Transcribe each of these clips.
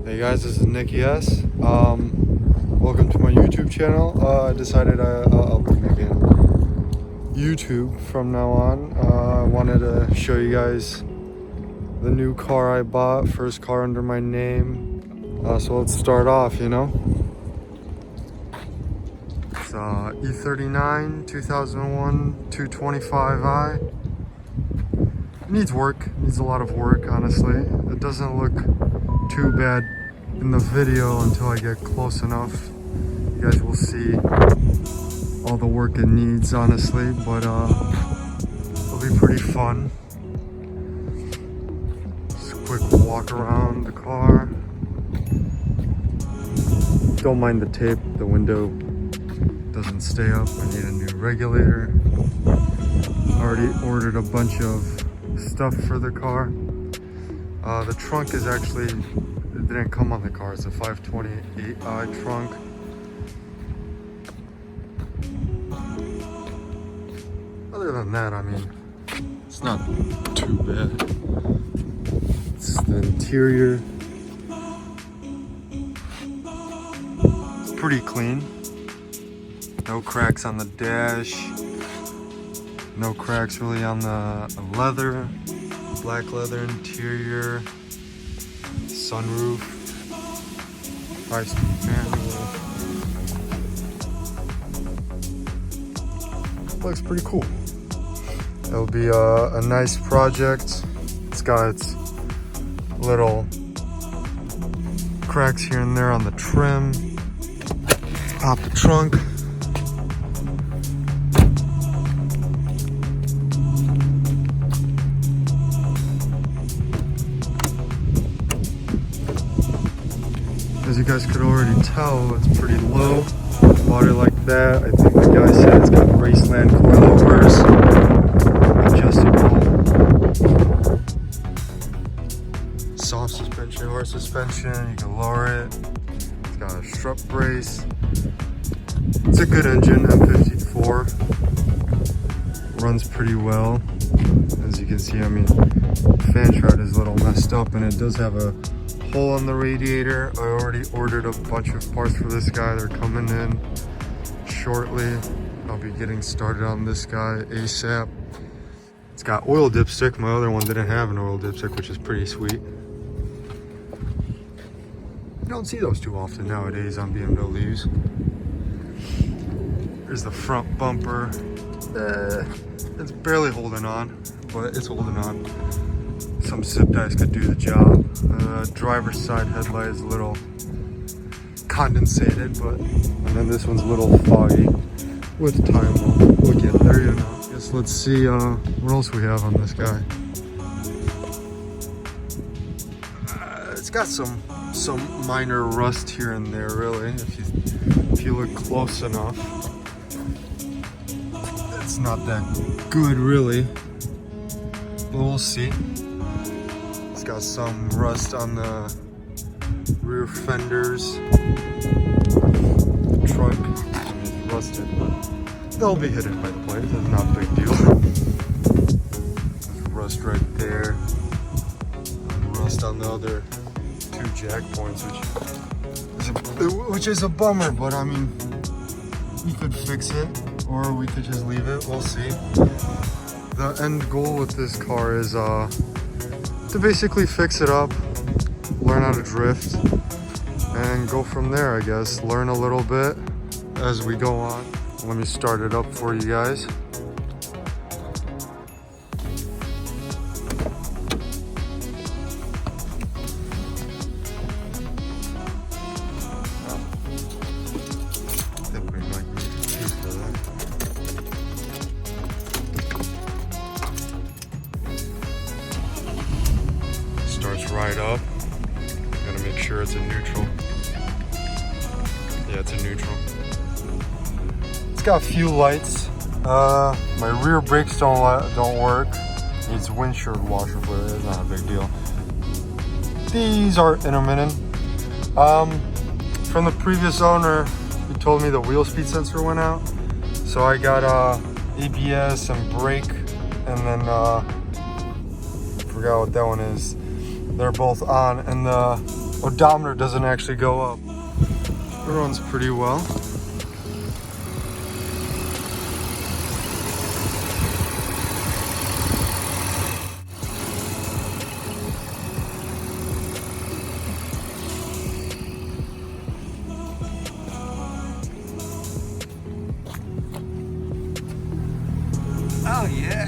Hey guys, this is Nicky S. Welcome to my YouTube channel. I decided I'll be making YouTube from now on. I wanted to show you guys the new car I bought, first car under my name. So let's start off, It's E39 2001 225i. It needs work, needs a lot of work, honestly. It doesn't look too bad in the video until I get close enough. You guys will see all the work it needs, honestly, but it'll be pretty fun. Just a quick walk around the car. Don't mind the tape, the window doesn't stay up. I need a new regulator. Already ordered a bunch of stuff for the car. The trunk is actually, it didn't come on the car. It's a 528i trunk. Other than that, I mean, it's not too bad. It's the interior. It's pretty clean. No cracks on the dash. No cracks really on the leather. Black leather interior. Sunroof. 5-speed manual. Looks pretty cool. It'll be a nice project. It's got its little cracks here and there on the trim. Pop the trunk. As you guys could already tell, it's pretty low. Bought it like that. I think the guy said it's got Raceland coilovers, adjustable, soft suspension, hard suspension. You can lower it. It's got a strut brace. It's a good engine, M54. Runs pretty well. As you can see, I mean, fan shroud is a little messed up, and it does have a hole on the radiator. I already ordered a bunch of parts for this guy. They're coming in shortly. I'll be getting started on this guy ASAP. It's got oil dipstick. My other one didn't have an oil dipstick, which is pretty sweet. You don't see those too often nowadays on BMWs. Here's the front bumper. It's barely holding on, but it's holding on. Some zip ties could do the job. Driver's side headlight is a little condensated, and then this one's a little foggy. With time, we'll get there, Guess let's see what else we have on this guy. It's got some minor rust here and there, really. If you look close enough, it's not that good, really. But we'll see. It's got some rust on the rear fenders. The trunk, I mean, it's rusted, but they'll be hidden by the blades. It's not a big deal. There's rust right there. And rust on the other two jack points, which is a bummer, but I mean, we could fix it, or we could just leave it. We'll see. The end goal with this car is to basically fix it up, learn how to drift, and go from there, I guess. Learn a little bit as we go on. Let me start it up for you guys. I think we might need a key for that. Starts right up. Gotta make sure it's in neutral. Yeah, it's in neutral. It's got a few lights. My rear brakes don't work. Needs windshield washer fluid. It's not a big deal. These are intermittent. From the previous owner, he told me the wheel speed sensor went out. So I got ABS and brake, and then I forgot what that one is. They're both on, and the odometer doesn't actually go up. It runs pretty well. Oh yeah.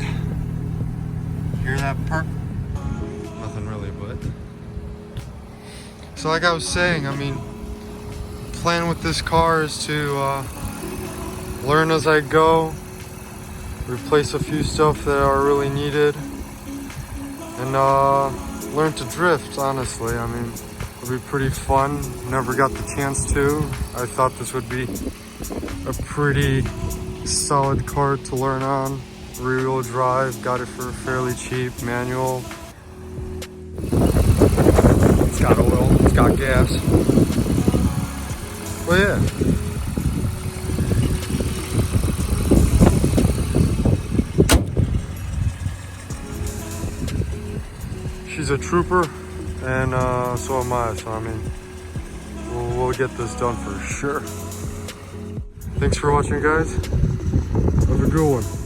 Hear that perk? Nothing really, but. So like I was saying, I mean, plan with this car is to learn as I go, replace a few stuff that are really needed, and learn to drift, honestly. I mean, it'll be pretty fun. Never got the chance to. I thought this would be a pretty solid car to learn on. Rear-wheel drive, got it for fairly cheap, manual. It's got oil, it's got gas. Well, yeah. She's a trooper, and so am I, so I mean, we'll get this done for sure. Thanks for watching, guys. Have a good one.